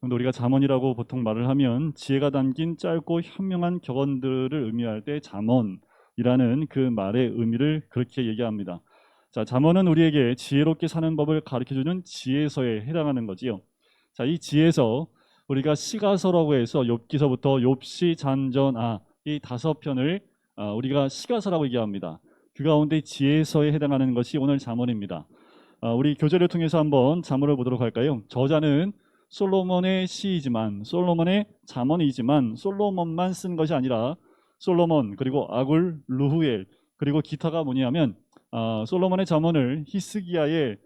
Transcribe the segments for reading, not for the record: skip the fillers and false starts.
근데 우리가 잠언이라고 보통 말을 하면 지혜가 담긴 짧고 현명한 격언들을 의미할 때 잠언이라는 그 말의 의미를 그렇게 얘기합니다. 자, 잠언은 우리에게 지혜롭게 사는 법을 가르쳐주는 지혜서에 해당하는 거지요. 자, 이 지혜서 우리가 시가서라고 해서 욥기서부터 욥시, 잔전아 이 5편을 우리가 시가서라고 얘기합니다. 그 가운데 지혜서에 해당하는 것이 오늘 잠언입니다. 우리 교재를 통해서 한번 잠언을 보도록 할까요? 저자는 솔로몬의 시이지만 솔로몬의 잠언이지만 솔로몬만 쓴 것이 아니라 솔로몬 그리고 아굴, 루후엘 그리고 기타가 뭐냐면 솔로몬의 잠언을 히스기야의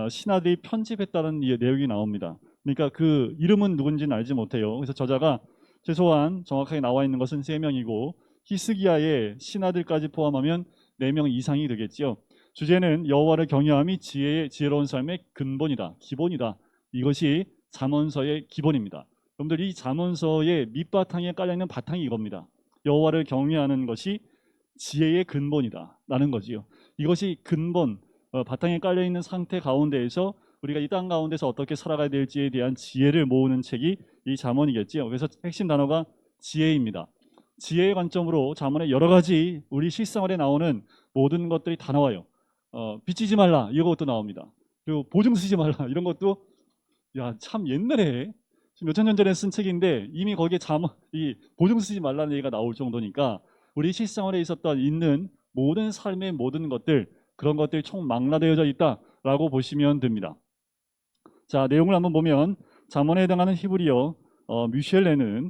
신하들이 편집했다는 내용이 나옵니다. 그러니까 그 이름은 누군지는 알지 못해요. 그래서 저자가 최소한 정확하게 나와 있는 것은 3명이고 히스기야의 신하들까지 포함하면 4명 이상이 되겠지요. 주제는 여호와를 경외함이 지혜로운 삶의 근본이다, 기본이다. 이것이 잠언서의 기본입니다. 여러분들 이 잠언서의 밑바탕에 깔려있는 바탕이 이겁니다. 여호와를 경외하는 것이 지혜의 근본이다라는 거지요. 이것이 근본, 바탕에 깔려있는 상태 가운데에서 우리가 이 땅 가운데서 어떻게 살아가야 될지에 대한 지혜를 모으는 책이 이 잠언이겠지요. 그래서 핵심 단어가 지혜입니다. 지혜의 관점으로 잠언의 여러 가지 우리 실생활에 나오는 모든 것들이 다 나와요. 빚지지 말라 이것도 나옵니다. 그리고 보증 쓰지 말라 이런 것도 참 옛날에 몇천 년 전에 쓴 책인데 이미 거기에 이 보증 쓰지 말라는 얘기가 나올 정도니까 우리 실생활에 있는 모든 삶의 모든 것들 그런 것들이 총망라되어져 있다라고 보시면 됩니다. 자, 내용을 한번 보면 잠언에 해당하는 히브리어 뮤셸레는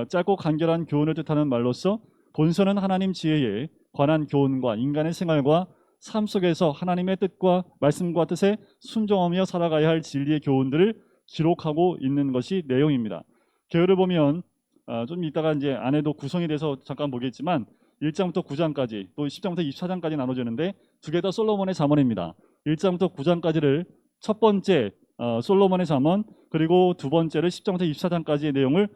짧고 간결한 교훈을 뜻하는 말로서 본서는 하나님 지혜에 관한 교훈과 인간의 생활과 삶 속에서 하나님의 뜻과 말씀과 뜻에 순종하며 살아가야 할 진리의 교훈들을 기록하고 있는 것이 내용입니다. 개요를 보면 좀 이따가 이제 안에도 구성에 대해서 잠깐 보겠지만 1장부터 9장까지 또 10장부터 24장까지 나눠지는데 두 개 다 솔로몬의 잠언입니다. 1장부터 9장까지를 첫 번째 솔로몬의 잠언 그리고 두 번째를 10장부터 24장까지의 내용을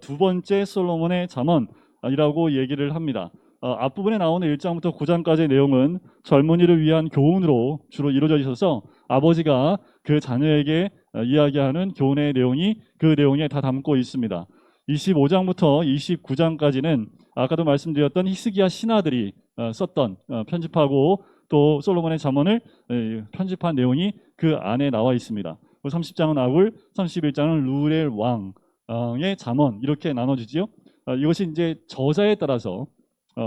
두 번째 솔로몬의 잠언이라고 얘기를 합니다. 앞부분에 나오는 1장부터 9장까지의 내용은 젊은이를 위한 교훈으로 주로 이루어져 있어서 아버지가 그 자녀에게 이야기하는 교훈의 내용이 그 내용에 다 담고 있습니다. 25장부터 29장까지는 아까도 말씀드렸던 히스기야 신하들이 썼던 편집하고 또 솔로몬의 잠언을 편집한 내용이 그 안에 나와 있습니다. 30장은 아굴, 31장은 루렐 왕의 잠언 이렇게 나눠지지요. 이것이 이제 저자에 따라서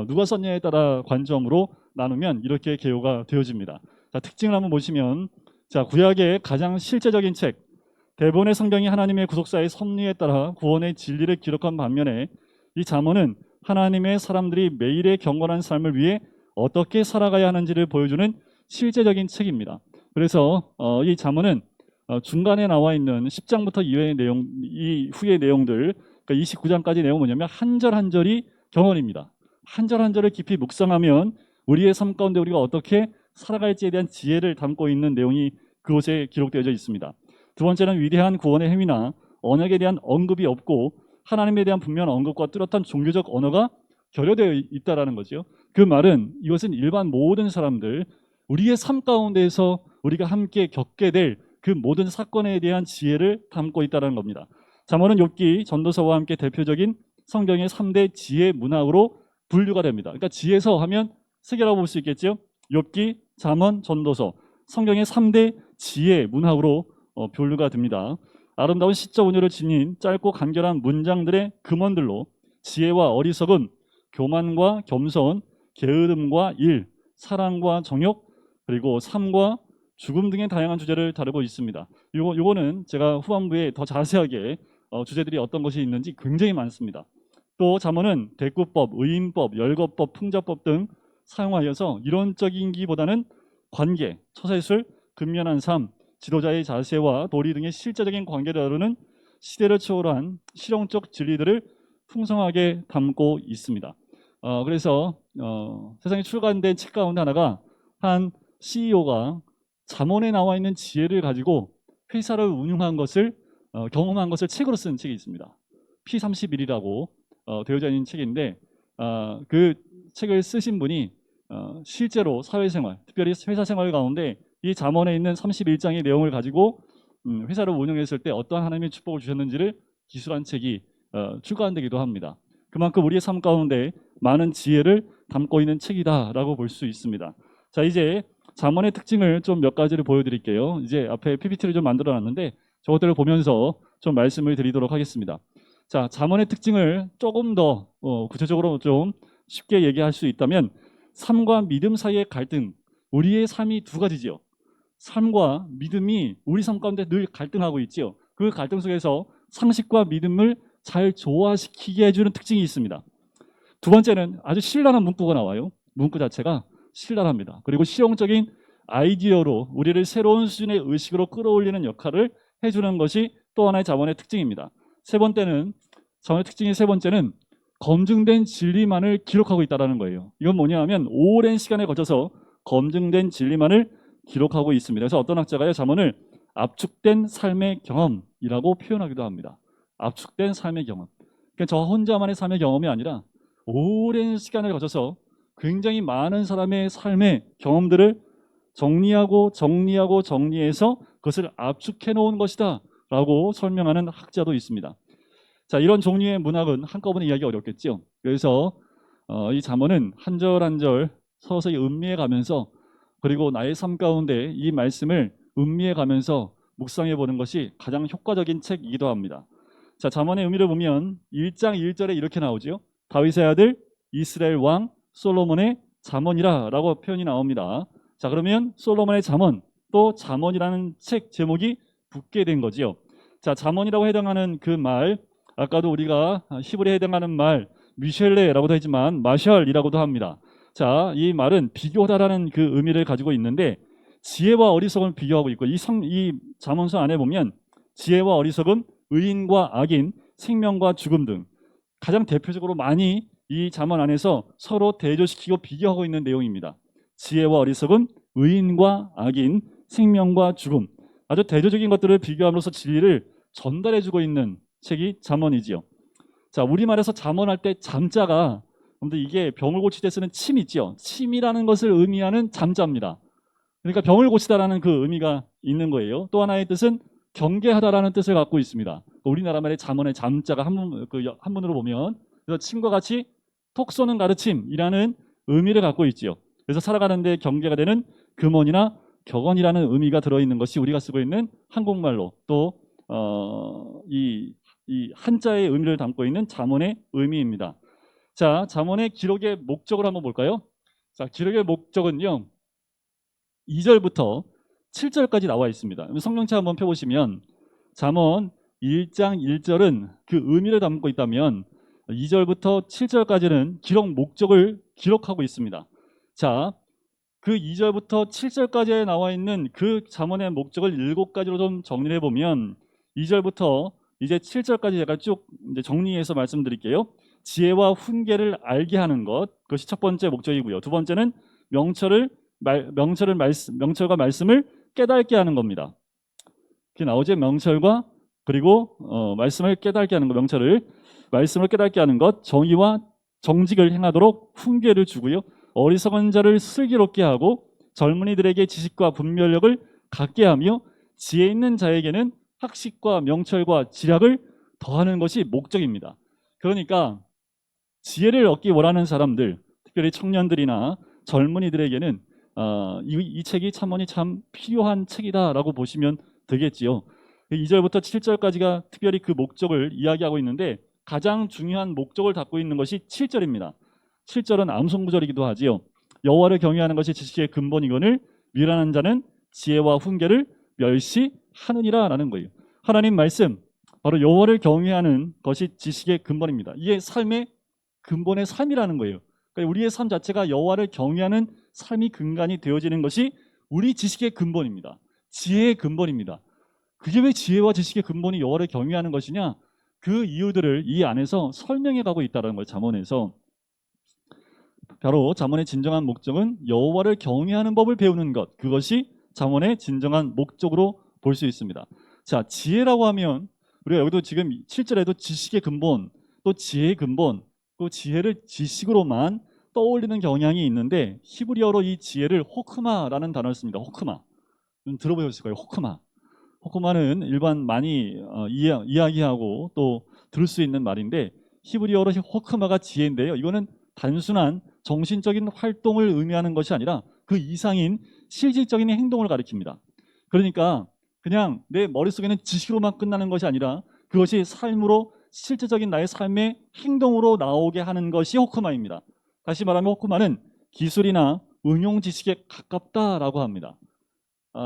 누가 썼냐에 따라 관점으로 나누면 이렇게 개요가 되어집니다. 자, 특징을 한번 보시면 자, 구약의 가장 실제적인 책 대부분의 성경이 하나님의 구속사의 섭리에 따라 구원의 진리를 기록한 반면에 이 잠언은 하나님의 사람들이 매일의 경건한 삶을 위해 어떻게 살아가야 하는지를 보여주는 실제적인 책입니다. 그래서 이 잠언은 중간에 나와 있는 10장부터 이후의 후의 내용들 그러니까 29장까지 내용은 뭐냐면 한 절 한 절이 경언입니다. 한 절 한 절을 깊이 묵상하면 우리의 삶 가운데 우리가 어떻게 살아갈지에 대한 지혜를 담고 있는 내용이 그곳에 기록되어져 있습니다. 두 번째는 위대한 구원의 행위나 언약에 대한 언급이 없고 하나님에 대한 분명한 언급과 뚜렷한 종교적 언어가 결여되어 있다라는 거죠. 그 말은 이것은 일반 모든 사람들 우리의 삶 가운데에서 우리가 함께 겪게 될 그 모든 사건에 대한 지혜를 담고 있다는 겁니다. 잠언은 욥기, 전도서와 함께 대표적인 성경의 3대 지혜 문학으로 분류가 됩니다. 그러니까 지혜서 하면 세 개라고 볼 수 있겠죠. 욥기, 잠언, 전도서 성경의 3대 지혜 문학으로 분류가 됩니다. 아름다운 시적 운율을 지닌 짧고 간결한 문장들의 금원들로 지혜와 어리석음, 교만과 겸손, 게으름과 일, 사랑과 정욕, 그리고 삶과 죽음 등의 다양한 주제를 다루고 있습니다. 요거는 제가 후반부에 더 자세하게 주제들이 어떤 것이 있는지 굉장히 많습니다. 또 잠언은 대꾸법, 의인법, 열거법, 풍자법 등 사용하여서 이론적인기보다는 관계, 처세술, 근면한 삶, 지도자의 자세와 도리 등의 실제적인 관계를 다루는 시대를 초월한 실용적 진리들을 풍성하게 담고 있습니다. 그래서 세상에 출간된 책 가운데 하나가 한 CEO가 잠언에 나와 있는 지혜를 가지고 회사를 운영한 것을 경험한 것을 책으로 쓴 책이 있습니다. P31이라고 되어져 있는 책인데 그 책을 쓰신 분이 실제로 사회생활, 특별히 회사 생활 가운데 이 잠언에 있는 31장의 내용을 가지고 회사를 운영했을 때 어떠한 하나님의 축복을 주셨는지를 기술한 책이 출간되기도 합니다. 그만큼 우리의 삶 가운데 많은 지혜를 담고 있는 책이다라고 볼 수 있습니다. 자, 이제 잠언의 특징을 좀 몇 가지를 보여드릴게요. 이제 앞에 PPT를 좀 만들어놨는데 저것들을 보면서 좀 말씀을 드리도록 하겠습니다. 자, 잠언의 특징을 조금 더 구체적으로 좀 쉽게 얘기할 수 있다면 삶과 믿음 사이의 갈등, 우리의 삶이 두 가지지요. 삶과 믿음이 우리 삶 가운데 늘 갈등하고 있지요. 그 갈등 속에서 상식과 믿음을 잘 조화시키게 해주는 특징이 있습니다. 두 번째는 아주 신랄한 문구가 나와요. 문구 자체가 신랄합니다. 그리고 실용적인 아이디어로 우리를 새로운 수준의 의식으로 끌어올리는 역할을 해주는 것이 또 하나의 잠언의 특징입니다. 잠언의 특징의 세 번째는 검증된 진리만을 기록하고 있다는 거예요. 이건 뭐냐 하면 오랜 시간에 걸쳐서 검증된 진리만을 기록하고 있습니다. 그래서 어떤 학자가요, 잠언을 압축된 삶의 경험이라고 표현하기도 합니다. 압축된 삶의 경험. 그러니까 저 혼자만의 삶의 경험이 아니라 오랜 시간을 거쳐서 굉장히 많은 사람의 삶의 경험들을 정리해서 그것을 압축해 놓은 것이다 라고 설명하는 학자도 있습니다. 자, 이런 종류의 문학은 한꺼번에 이야기하기 어렵겠죠. 그래서 이 잠언은 한 절 한 절 서서히 음미해 가면서, 그리고 나의 삶 가운데 이 말씀을 음미해 가면서 묵상해 보는 것이 가장 효과적인 책이기도 합니다. 자, 잠언의 의미를 보면 1장 1절에 이렇게 나오죠. 다윗의 아들 이스라엘 왕 솔로몬의 잠언이라 라고 표현이 나옵니다. 자, 그러면 솔로몬의 잠언, 또 잠언이라는 책 제목이 붙게 된 거지요. 자, 잠언이라고 해당하는 그 말, 아까도 우리가 히브리에 해당하는 말 미셸레라고도 하지만 마샬이라고도 합니다. 자, 이 말은 비교하다라는 그 의미를 가지고 있는데 지혜와 어리석음을 비교하고 있고, 이 잠언서 안에 보면 지혜와 어리석음, 의인과 악인, 생명과 죽음 등 가장 대표적으로 많이 이 잠언 안에서 서로 대조시키고 비교하고 있는 내용입니다. 지혜와 어리석음, 의인과 악인, 생명과 죽음, 아주 대조적인 것들을 비교함으로써 진리를 전달해주고 있는 책이 잠언이지요. 자, 우리말에서 잠언할 때 잠자가, 근데 이게 병을 고칠 때 쓰는 침 있지요. 침이라는 것을 의미하는 잠자입니다. 그러니까 병을 고치다라는 그 의미가 있는 거예요. 또 하나의 뜻은 경계하다라는 뜻을 갖고 있습니다. 우리나라 말의 잠언의 잠자가 한문으로 보면, 그래서 침과 같이 톡 쏘는 가르침이라는 의미를 갖고 있지요. 그래서 살아가는데 경계가 되는 금언이나 격언이라는 의미가 들어있는 것이 우리가 쓰고 있는 한국말로 또 이 한자의 의미를 담고 있는 잠언의 의미입니다. 자, 잠언의 기록의 목적을 한번 볼까요? 자, 기록의 목적은요, 2절부터 7절까지 나와 있습니다. 성경책 한번 펴보시면 잠언 1장 1절은 그 의미를 담고 있다면 2절부터 7절까지는 기록 목적을 기록하고 있습니다. 자, 그 2절부터 7절까지에 나와 있는 그 잠언의 목적을 7가지로 좀 정리를 해보면 2절부터 이제 7절까지 제가 쭉 이제 정리해서 말씀드릴게요. 지혜와 훈계를 알게 하는 것, 그것이 첫 번째 목적이고요. 두 번째는 명철과 말씀을 깨닫게 하는 겁니다. 그게 나오죠. 명철과 그리고 말씀을 깨닫게 하는 것, 말씀을 깨닫게 하는 것, 정의와 정직을 행하도록 훈계를 주고요. 어리석은 자를 슬기롭게 하고 젊은이들에게 지식과 분별력을 갖게 하며 지혜 있는 자에게는 학식과 명철과 지략을 더하는 것이 목적입니다. 그러니까 지혜를 얻기 원하는 사람들, 특별히 청년들이나 젊은이들에게는 이 책이 잠언이 참 필요한 책이다라고 보시면 되겠지요. 2절부터 7절까지가 특별히 그 목적을 이야기하고 있는데 가장 중요한 목적을 담고 있는 것이 7절입니다. 7절은 암송구절이기도 하지요. 여호와를 경외하는 것이 지식의 근본이거늘 미련한 자는 지혜와 훈계를 멸시하느니라 라는 거예요. 하나님 말씀, 바로 여호와를 경외하는 것이 지식의 근본입니다. 이게 삶의 근본의 삶이라는 거예요. 그러니까 우리의 삶 자체가 여호와를 경외하는 삶이 근간이 되어지는 것이 우리 지식의 근본입니다. 지혜의 근본입니다. 그게 왜 지혜와 지식의 근본이 여호와를 경외하는 것이냐? 그 이유들을 이 안에서 설명해 가고 있다는 거예요. 잠언에서. 바로 잠언의 진정한 목적은 여호와를 경외하는 법을 배우는 것, 그것이 잠언의 진정한 목적으로 볼 수 있습니다. 자, 지혜라고 하면 우리가 여기도 지금 7절에도 지식의 근본, 또 지혜의 근본, 또 지혜를 지식으로만 떠올리는 경향이 있는데 히브리어로 이 지혜를 호크마라는 단어를 씁니다. 호크마. 들어보셨을 거예요. 호크마. 호크마는 일반 많이 이야기하고 또 들을 수 있는 말인데 히브리어로 호크마가 지혜인데요. 이거는 단순한 정신적인 활동을 의미하는 것이 아니라 그 이상인 실질적인 행동을 가리킵니다. 그러니까 그냥 내 머릿속에는 지식으로만 끝나는 것이 아니라 그것이 삶으로 실질적인 나의 삶의 행동으로 나오게 하는 것이 호크마입니다. 다시 말하면 호크마는 기술이나 응용 지식에 가깝다라고 합니다.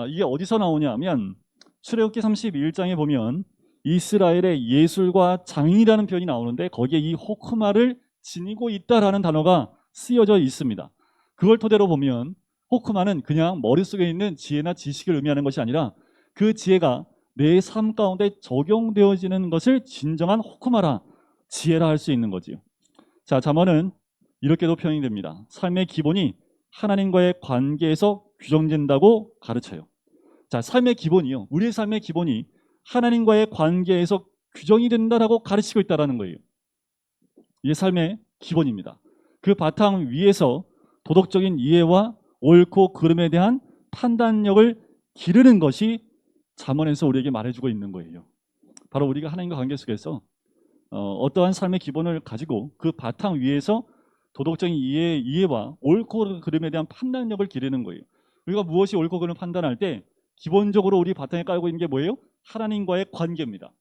이게 어디서 나오냐 하면 출애굽기 31장에 보면 이스라엘의 예술과 장인이라는 표현이 나오는데 거기에 이 호크마를 지니고 있다라는 단어가 쓰여져 있습니다. 그걸 토대로 보면 호크마는 그냥 머릿속에 있는 지혜나 지식을 의미하는 것이 아니라 그 지혜가 내 삶 가운데 적용되어지는 것을 진정한 호크마라, 지혜라 할 수 있는 거지요. 자, 잠언은 이렇게도 표현이 됩니다. 삶의 기본이 하나님과의 관계에서 규정된다고 가르쳐요. 자, 삶의 기본이요. 우리의 삶의 기본이 하나님과의 관계에서 규정이 된다라고 가르치고 있다는 거예요. 이게 삶의 기본입니다. 그 바탕 위에서 도덕적인 이해와 옳고 그름에 대한 판단력을 기르는 것이 잠언에서 우리에게 말해주고 있는 거예요. 바로 우리가 하나님과 관계 속에서 어떠한 삶의 기본을 가지고 그 바탕 위에서 도덕적인 이해와 옳고 그름에 대한 판단력을 기르는 거예요. 우리가 무엇이 옳고 그름을 판단할 때 기본적으로 우리 바탕에 깔고 있는 게 뭐예요? 하나님과의 관계입니다.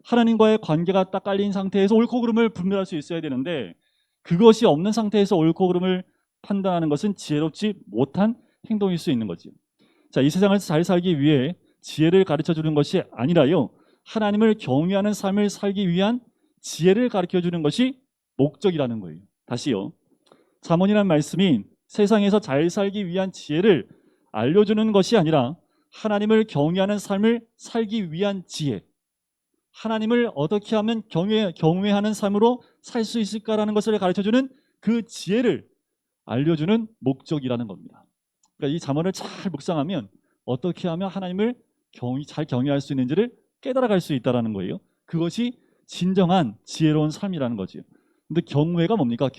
하나님과의 관계가 딱 깔린 상태에서 옳고 그름을 분별할 수 있어야 되는데 그것이 없는 상태에서 옳고 그름을 판단하는 것은 지혜롭지 못한 행동일 수 있는 거죠. 자, 이 세상을 잘 살기 위해 지혜를 가르쳐 주는 것이 아니라요, 하나님을 경외하는 삶을 살기 위한 지혜를 가르쳐 주는 것이 목적이라는 거예요. 다시요, 잠언이라는 말씀이 세상에서 잘 살기 위한 지혜를 알려주는 것이 아니라 하나님을 경외하는 삶을 살기 위한 지혜, 하나님을 어떻게 하면 경외하는 삶으로 살 수 있을까라는 것을 가르쳐주는 그 지혜를 알려주는 목적이라는 겁니다. 그러니까 이 잠언을 잘 묵상하면 어떻게 하면 하나님을 잘 경외할 수 있는지를 깨달아갈 수 있다는 거예요. 그것이 진정한 지혜로운 삶이라는 거죠. 근데 경외가 뭡니까?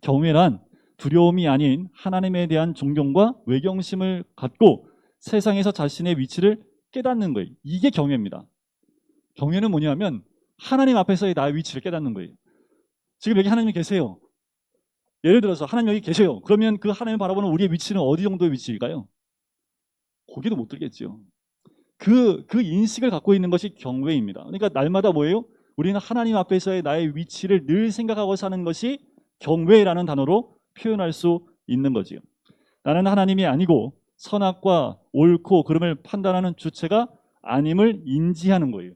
경외란 두려움이 아닌 하나님에 대한 존경과 외경심을 갖고 세상에서 자신의 위치를 깨닫는 거예요. 이게 경외입니다. 경외는 뭐냐면 하나님 앞에서의 나의 위치를 깨닫는 거예요. 지금 여기 하나님이 계세요. 예를 들어서 하나님 여기 계세요. 그러면 그 하나님을 바라보는 우리의 위치는 어디 정도의 위치일까요? 고개도 못 들겠죠. 그 인식을 갖고 있는 것이 경외입니다. 그러니까 날마다 뭐예요? 우리는 하나님 앞에서의 나의 위치를 늘 생각하고 사는 것이 경외라는 단어로 표현할 수 있는 거지요. 나는 하나님이 아니고 선악과 옳고 그름을 판단하는 주체가 아님을 인지하는 거예요.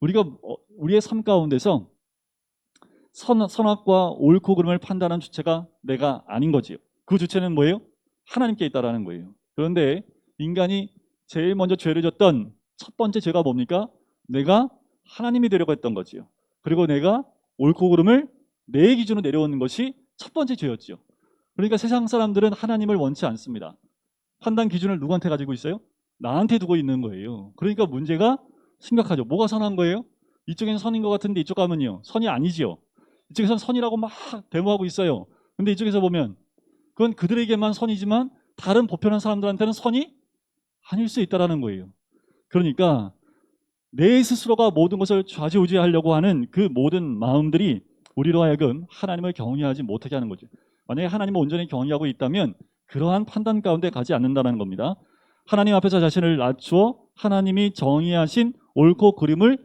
우리가 우리의 삶 가운데서 선악과 옳고 그름을 판단하는 주체가 내가 아닌 거지요. 그 주체는 뭐예요? 하나님께 있다라는 거예요. 그런데 인간이 제일 먼저 죄를 졌던 첫 번째 죄가 뭡니까? 내가 하나님이 되려고 했던 거지요. 그리고 내가 옳고 그름을 내 기준으로 내려오는 것이 첫 번째 죄였죠. 그러니까 세상 사람들은 하나님을 원치 않습니다. 판단 기준을 누구한테 가지고 있어요? 나한테 두고 있는 거예요. 그러니까 문제가 심각하죠. 뭐가 선한 거예요? 이쪽에는 선인 것 같은데 이쪽 가면요, 선이 아니지요. 이쪽에서는 선이라고 막 데모하고 있어요. 근데 이쪽에서 보면 그건 그들에게만 선이지만 다른 보편한 사람들한테는 선이 아닐 수 있다는 거예요. 그러니까 내 스스로가 모든 것을 좌지우지하려고 하는 그 모든 마음들이 우리로 하여금 하나님을 경외하지 못하게 하는 거죠. 만약에 하나님을 온전히 경외하고 있다면 그러한 판단 가운데 가지 않는다는 겁니다. 하나님 앞에서 자신을 낮추어 하나님이 정의하신 옳고 그름을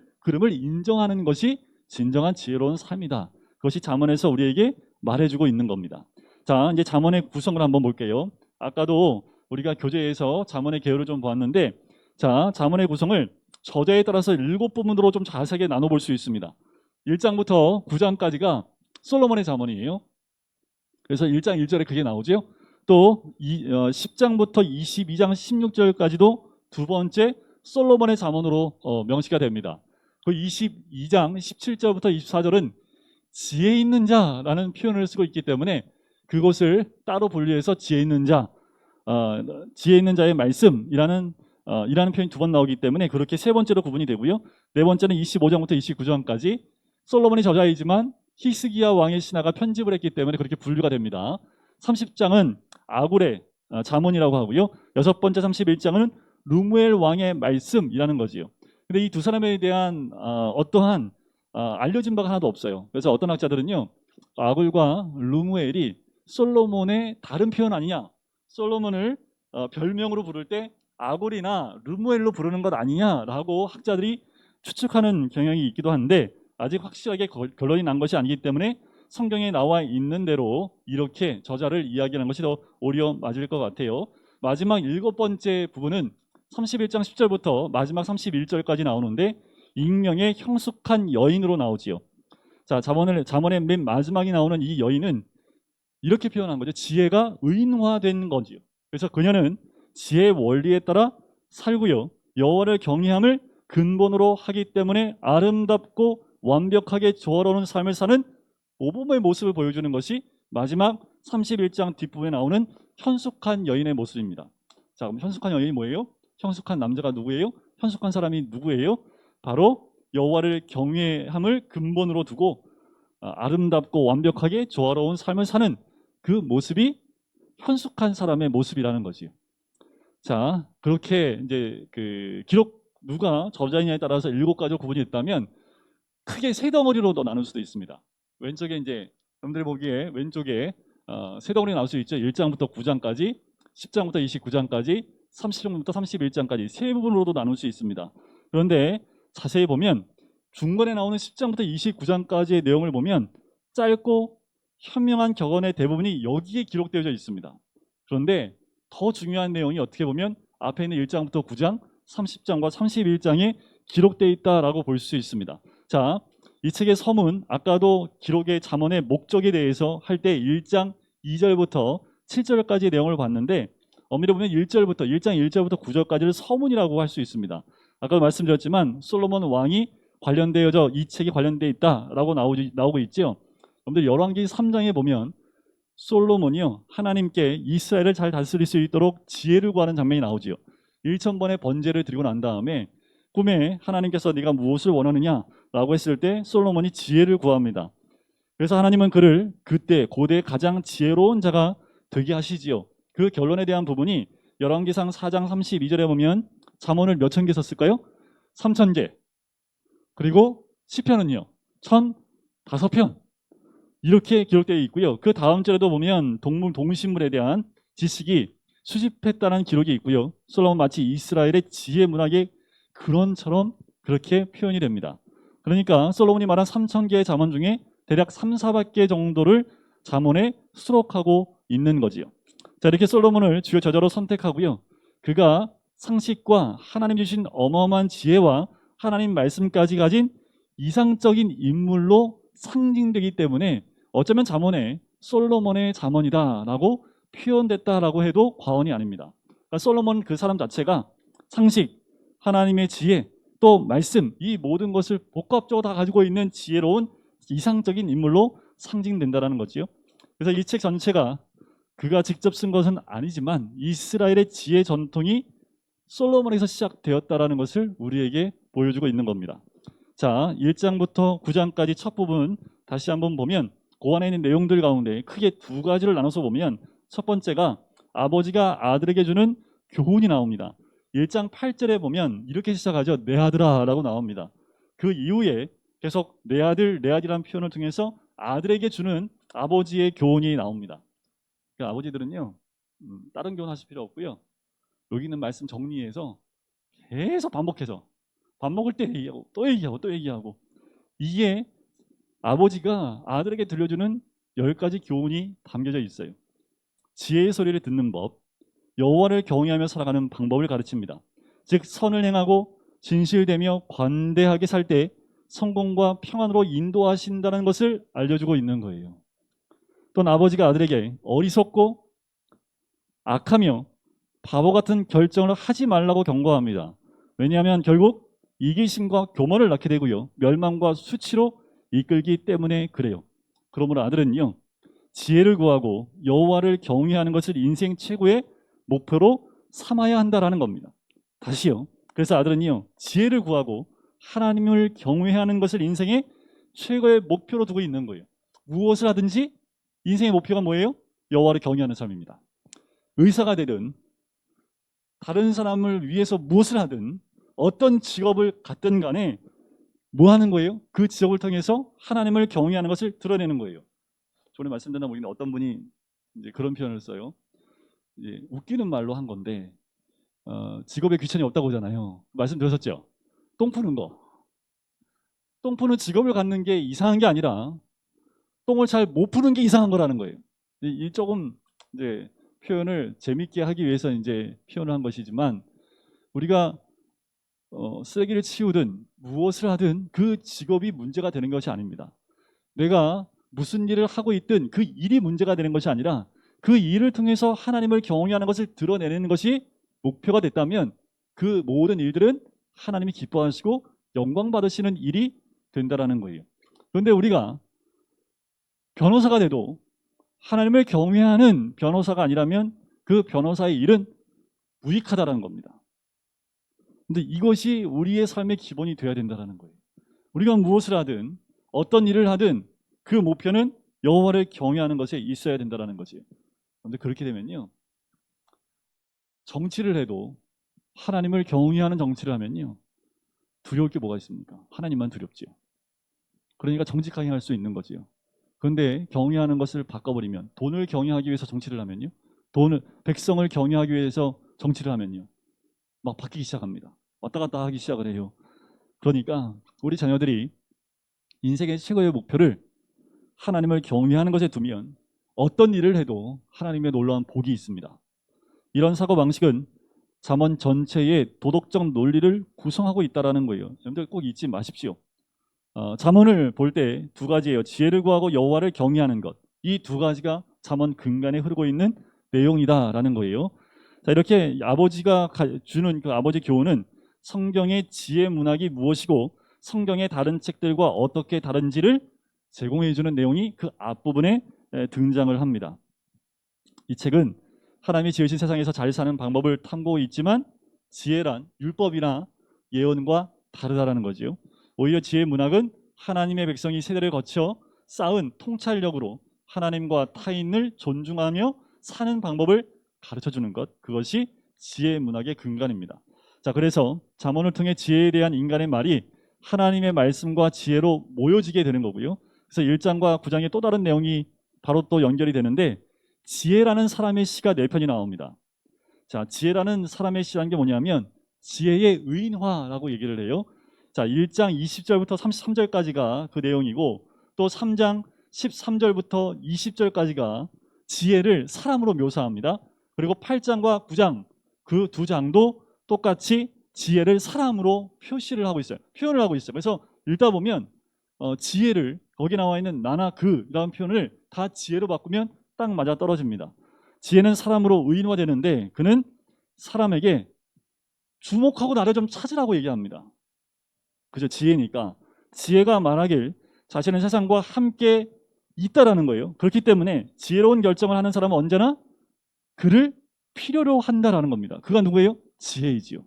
인정하는 것이 진정한 지혜로운 삶이다. 그것이 잠언에서 우리에게 말해주고 있는 겁니다. 자, 이제 잠언의 구성을 한번 볼게요. 아까도 우리가 교재에서 잠언의 계열을 좀 보았는데, 자, 잠언의 구성을 저자에 따라서 7부분으로 좀 자세하게 나눠볼 수 있습니다. 1장부터 9장까지가 솔로몬의 잠언이에요. 그래서 1장 1절에 그게 나오죠. 또 10장부터 22장 16절까지도 두 번째 솔로몬의 잠언으로 명시가 됩니다. 그 22장 17절부터 24절은 지혜 있는 자라는 표현을 쓰고 있기 때문에 그것을 따로 분류해서 지혜 있는 자의 말씀이라는 표현이 두 번 나오기 때문에 그렇게 세 번째로 구분이 되고요. 네 번째는 25장부터 29장까지 솔로몬이 저자이지만 히스기야 왕의 신하가 편집을 했기 때문에 그렇게 분류가 됩니다. 30장은 아굴의 잠언이라고 하고요. 여섯 번째 31장은 르무엘 왕의 말씀이라는 거지요. 근데 이 두 사람에 대한 어떠한 알려진 바가 하나도 없어요. 그래서 어떤 학자들은요, 아굴과 르무엘이 솔로몬의 다른 표현 아니냐, 솔로몬을 별명으로 부를 때 아굴이나 르무엘로 부르는 것 아니냐라고 학자들이 추측하는 경향이 있기도 한데, 아직 확실하게 결론이 난 것이 아니기 때문에 성경에 나와 있는 대로 이렇게 저자를 이야기하는 것이 더 오히려 맞을 것 같아요. 마지막 7번째 부분은 31장 10절부터 마지막 31절까지 나오는데, 익명의 형숙한 여인으로 나오지요. 자, 잠언의 맨 마지막에 나오는 이 여인은 이렇게 표현한 거죠. 지혜가 의인화된 거지요. 그래서 그녀는 지혜의 원리에 따라 살고요, 여호와를 경외함을 근본으로 하기 때문에 아름답고 완벽하게 조화로운 삶을 사는 모범의 모습을 보여주는 것이 마지막 31장 뒷부분에 나오는 현숙한 여인의 모습입니다. 자, 그럼 현숙한 여인이 뭐예요? 현숙한 남자가 누구예요? 현숙한 사람이 누구예요? 바로 여호와를 경외함을 근본으로 두고 아름답고 완벽하게 조화로운 삶을 사는 그 모습이 현숙한 사람의 모습이라는 거지요. 자, 그렇게 이제 그 기록 누가 저자이냐에 따라서 7가지로 구분이 있다면 크게 세 덩어리로도 나눌 수도 있습니다. 왼쪽에 이제 여러분들이 보기에 왼쪽에 세 덩어리 나올 수 있죠. 1장부터 9장까지, 10장부터 29장까지, 30장부터 31장까지 세 부분으로도 나눌 수 있습니다. 그런데 자세히 보면 중간에 나오는 10장부터 29장까지의 내용을 보면 짧고 현명한 격언의 대부분이 여기에 기록되어 있습니다. 그런데 더 중요한 내용이 어떻게 보면 앞에 있는 1장부터 9장, 30장과 31장에 기록되어 있다라고 볼 수 있습니다. 자, 이 책의 서문, 아까도 기록의 잠언의 목적에 대해서 할 때 1장 2절부터 7절까지의 내용을 봤는데, 엄밀히 보면 1장 1절부터 9절까지를 서문이라고 할 수 있습니다. 아까도 말씀드렸지만 솔로몬 왕이 관련되어져 이 책이 관련되어 있다라고 나오고 있죠. 여러분들 열왕기 3장에 보면 솔로몬이요, 하나님께 이스라엘을 잘 다스릴 수 있도록 지혜를 구하는 장면이 나오지요. 1000번의 번제를 드리고 난 다음에 꿈에 하나님께서 네가 무엇을 원하느냐라고 했을 때 솔로몬이 지혜를 구합니다. 그래서 하나님은 그를 그때 고대 가장 지혜로운 자가 되게 하시지요. 그 결론에 대한 부분이 열왕기상 4장 32절에 보면 잠언을 몇 천 개 썼을까요? 3000개. 그리고 시편은요, 1005편. 이렇게 기록되어 있고요. 그 다음 절에도 보면 동식물에 대한 지식이 수집했다는 기록이 있고요. 솔로몬 마치 이스라엘의 지혜 문학의 근원처럼 그렇게 표현이 됩니다. 그러니까 솔로몬이 말한 3000개의 잠언 중에 대략 3, 400개 정도를 잠언에 수록하고 있는 거지요. 자, 이렇게 솔로몬을 주요 저자로 선택하고요, 그가 상식과 하나님 주신 어마어마한 지혜와 하나님 말씀까지 가진 이상적인 인물로 상징되기 때문에 어쩌면 잠언에 솔로몬의 잠언이다라고 표현됐다라고 해도 과언이 아닙니다. 그러니까 솔로몬 그 사람 자체가 상식, 하나님의 지혜, 또 말씀, 이 모든 것을 복합적으로 다 가지고 있는 지혜로운 이상적인 인물로 상징된다는 거지요. 그래서 이 책 전체가 그가 직접 쓴 것은 아니지만 이스라엘의 지혜 전통이 솔로몬에서 시작되었다는 것을 우리에게 보여주고 있는 겁니다. 자, 1장부터 9장까지 첫 부분 다시 한번 보면 그 안에 있는 내용들 가운데 크게 2가지를 나눠서 보면, 첫 번째가 아버지가 아들에게 주는 교훈이 나옵니다. 1장 8절에 보면 이렇게 시작하죠. 내 아들아 라고 나옵니다. 그 이후에 계속 내 아들, 내 아들이라는 표현을 통해서 아들에게 주는 아버지의 교훈이 나옵니다. 그 아버지들은요, 다른 교훈 하실 필요 없고요, 여기 있는 말씀 정리해서 계속 반복해서 밥 먹을 때 얘기하고 또 얘기하고 또 얘기하고, 이게 아버지가 아들에게 들려주는 10가지 교훈이 담겨져 있어요. 지혜의 소리를 듣는 법, 여호와를 경외하며 살아가는 방법을 가르칩니다. 즉 선을 행하고 진실되며 관대하게 살 때 성공과 평안으로 인도하신다는 것을 알려주고 있는 거예요. 또는 아버지가 아들에게 어리석고 악하며 바보 같은 결정을 하지 말라고 경고합니다. 왜냐하면 결국 이기심과 교만을 낳게 되고요, 멸망과 수치로 이끌기 때문에 그래요. 그러므로 아들은요, 지혜를 구하고 여호와를 경외하는 것을 인생 최고의 목표로 삼아야 한다라는 겁니다. 다시요. 그래서 아들은요, 지혜를 구하고 하나님을 경외하는 것을 인생의 최고의 목표로 두고 있는 거예요. 무엇을 하든지 인생의 목표가 뭐예요? 여호와를 경외하는 삶입니다. 의사가 되든 다른 사람을 위해서 무엇을 하든 어떤 직업을 갖든 간에 뭐 하는 거예요? 그 직업을 통해서 하나님을 경외하는 것을 드러내는 거예요. 전에 말씀드렸나 모르겠는데 어떤 분이 이제 그런 표현을 써요. 이제 웃기는 말로 한 건데 직업에 귀천이 없다고 하잖아요. 말씀드렸었죠. 똥 푸는 거. 똥 푸는 직업을 갖는 게 이상한 게 아니라 똥을 잘 못 푸는 게 이상한 거라는 거예요. 이 조금 이제 표현을 재밌게 하기 위해서 이제 표현을 한 것이지만 우리가 쓰레기를 치우든 무엇을 하든 그 직업이 문제가 되는 것이 아닙니다. 내가 무슨 일을 하고 있든 그 일이 문제가 되는 것이 아니라 그 일을 통해서 하나님을 경외하는 것을 드러내는 것이 목표가 됐다면 그 모든 일들은 하나님이 기뻐하시고 영광 받으시는 일이 된다라는 거예요. 그런데 우리가 변호사가 돼도 하나님을 경외하는 변호사가 아니라면 그 변호사의 일은 무익하다라는 겁니다. 근데 이것이 우리의 삶의 기본이 되어야 된다는 거예요. 우리가 무엇을 하든 어떤 일을 하든 그 목표는 여호와를 경외하는 것에 있어야 된다는 거지. 그런데 그렇게 되면요, 정치를 해도 하나님을 경외하는 정치를 하면요, 두려울 게 뭐가 있습니까? 하나님만 두렵지요. 그러니까 정직하게 할 수 있는 거지요. 그런데 경외하는 것을 바꿔버리면, 돈을 경외하기 위해서 정치를 하면요, 백성을 경외하기 위해서 정치를 하면요, 막 바뀌기 시작합니다. 왔다 갔다 하기 시작을 해요. 그러니까 우리 자녀들이 인생의 최고의 목표를 하나님을 경외하는 것에 두면 어떤 일을 해도 하나님의 놀라운 복이 있습니다. 이런 사고방식은 잠언 전체의 도덕적 논리를 구성하고 있다는 거예요. 여러분들 꼭 잊지 마십시오. 잠언을 볼 때 두 가지예요. 지혜를 구하고 여호와를 경외하는 것. 이 두 가지가 잠언 근간에 흐르고 있는 내용이다라는 거예요. 자, 이렇게 아버지가 주는 그 아버지 교훈은 성경의 지혜 문학이 무엇이고 성경의 다른 책들과 어떻게 다른지를 제공해 주는 내용이 그 앞부분에 등장을 합니다. 이 책은 하나님이 지으신 세상에서 잘 사는 방법을 탐구하고 있지만 지혜란 율법이나 예언과 다르다라는 거지요. 오히려 지혜 문학은 하나님의 백성이 세대를 거쳐 쌓은 통찰력으로 하나님과 타인을 존중하며 사는 방법을 가르쳐 주는 것, 그것이 지혜 문학의 근간입니다. 자, 그래서 잠언을 통해 지혜에 대한 인간의 말이 하나님의 말씀과 지혜로 모여지게 되는 거고요. 그래서 1장과 9장의 또 다른 내용이 바로 또 연결이 되는데 지혜라는 사람의 시가 4편이 나옵니다. 자, 지혜라는 사람의 시라는 게 뭐냐면 지혜의 의인화라고 얘기를 해요. 자, 1장 20절부터 33절까지가 그 내용이고 또 3장 13절부터 20절까지가 지혜를 사람으로 묘사합니다. 그리고 8장과 9장 그 두 장도 똑같이 지혜를 사람으로 표시를 하고 있어요. 표현을 하고 있어요. 그래서 읽다 보면 지혜를 거기 나와 있는 나나 그라는 표현을 다 지혜로 바꾸면 딱 맞아 떨어집니다. 지혜는 사람으로 의인화되는데 그는 사람에게 주목하고 나를 좀 찾으라고 얘기합니다. 그죠? 지혜니까 지혜가 말하길 자신은 세상과 함께 있다라는 거예요. 그렇기 때문에 지혜로운 결정을 하는 사람은 언제나 그를 필요로 한다라는 겁니다. 그가 누구예요? 지혜이지요.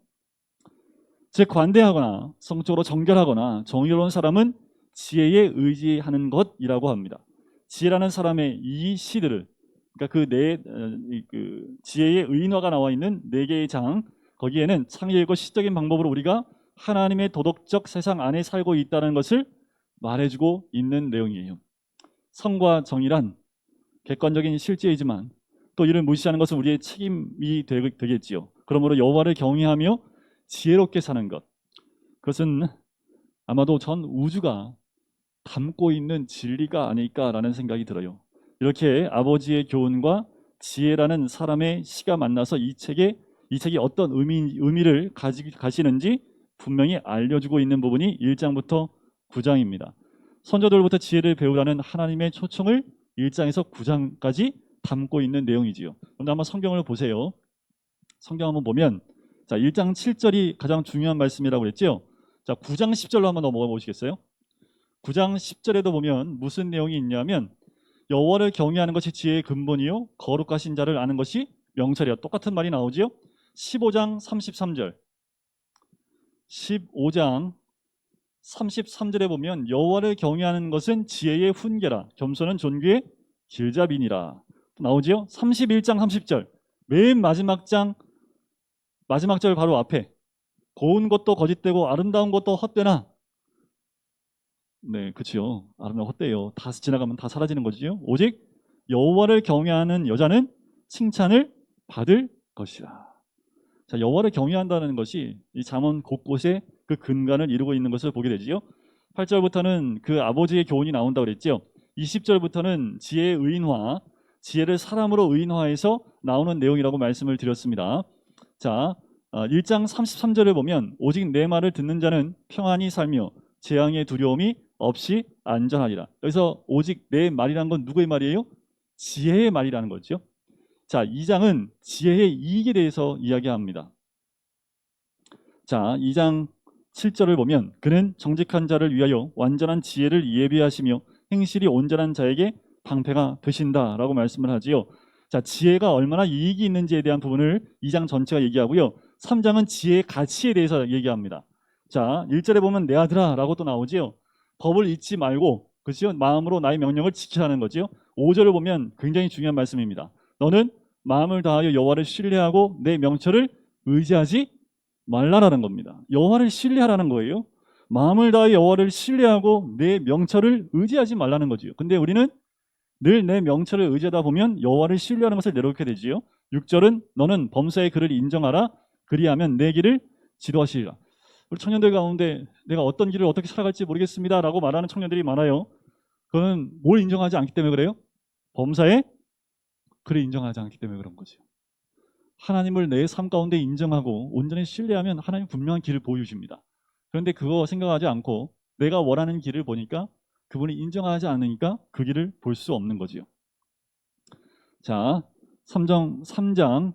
즉 관대하거나 성적으로 정결하거나 정의로운 사람은 지혜에 의지하는 것이라고 합니다. 지혜라는 사람의 이 시들을, 그러니까 그 지혜의 의인화가 나와 있는 4개의 장, 거기에는 창의이고 시적인 방법으로 우리가 하나님의 도덕적 세상 안에 살고 있다는 것을 말해주고 있는 내용이에요. 성과 정의란 객관적인 실제이지만 또 이를 무시하는 것은 우리의 책임이 되겠지요. 그러므로 여호와를 경외하며 지혜롭게 사는 것, 그것은 아마도 전 우주가 담고 있는 진리가 아닐까라는 생각이 들어요. 이렇게 아버지의 교훈과 지혜라는 사람의 시가 만나서 이 책이 어떤 의미를 가시는지 분명히 알려주고 있는 부분이 1장부터 9장입니다. 선조들부터 지혜를 배우라는 하나님의 초청을 1장에서 9장까지 담고 있는 내용이지요. 그런데 한번 성경을 보세요. 성경 한번 보면 자, 1장 7절이 가장 중요한 말씀이라고 그랬죠. 자, 9장 10절로 한번 넘어가 보시겠어요? 9장 10절에도 보면 무슨 내용이 있냐면 여호와를 경외하는 것이 지혜의 근본이요 거룩하신 자를 아는 것이 명철이야. 똑같은 말이 나오지요. 15장 33절 15장 33절에 보면 여호와를 경외하는 것은 지혜의 훈계라 겸손은 존귀의 길잡이니라 나오지요. 31장 30절 맨 마지막 장 마지막 절 바로 앞에 고운 것도 거짓되고 아름다운 것도 헛되나. 네, 그치요. 아름다운 헛되요. 다 지나가면 다 사라지는 거지요. 오직 여호와를 경외하는 여자는 칭찬을 받을 것이라. 자, 여호와를 경외한다는 것이 이 잠언 곳곳에 그 근간을 이루고 있는 것을 보게 되지요. 8절부터는 그 아버지의 교훈이 나온다고 그랬죠. 20절부터는 지혜의 의인화, 지혜를 사람으로 의인화해서 나오는 내용이라고 말씀을 드렸습니다. 자, 1장 33절을 보면 오직 내 말을 듣는 자는 평안히 살며 재앙의 두려움이 없이 안전하리라. 여기서 오직 내 말이라는 건 누구의 말이에요? 지혜의 말이라는 거죠. 자, 2장은 지혜의 이익에 대해서 이야기합니다. 자, 2장 7절을 보면 그는 정직한 자를 위하여 완전한 지혜를 예비하시며 행실이 온전한 자에게 방패가 되신다라고 말씀을 하지요. 자, 지혜가 얼마나 이익이 있는지에 대한 부분을 2장 전체가 얘기하고요. 3장은 지혜의 가치에 대해서 얘기합니다. 자, 1절에 보면 내 아들아 라고 또 나오지요. 법을 잊지 말고, 그렇죠? 마음으로 나의 명령을 지키라는 거지요. 5절을 보면 굉장히 중요한 말씀입니다. 너는 마음을 다하여 여호와를 신뢰하고 내 명철을 의지하지 말라라는 겁니다. 여호와를 신뢰하라는 거예요. 마음을 다하여 여호와를 신뢰하고 내 명철을 의지하지 말라는 거지요. 근데 우리는 늘 내 명철을 의지하다 보면 여호와를 신뢰하는 것을 내려놓게 되지요. 6절은 너는 범사의 그를 인정하라. 그리하면 내 길을 지도하시리라. 우리 청년들 가운데 내가 어떤 길을 어떻게 살아갈지 모르겠습니다 라고 말하는 청년들이 많아요. 그건 뭘 인정하지 않기 때문에 그래요? 범사의 그를 인정하지 않기 때문에 그런 거죠. 하나님을 내 삶 가운데 인정하고 온전히 신뢰하면 하나님 분명한 길을 보여주십니다. 그런데 그거 생각하지 않고 내가 원하는 길을 보니까 그분이 인정하지 않으니까 그 길을 볼 수 없는 거지요. 자, 3장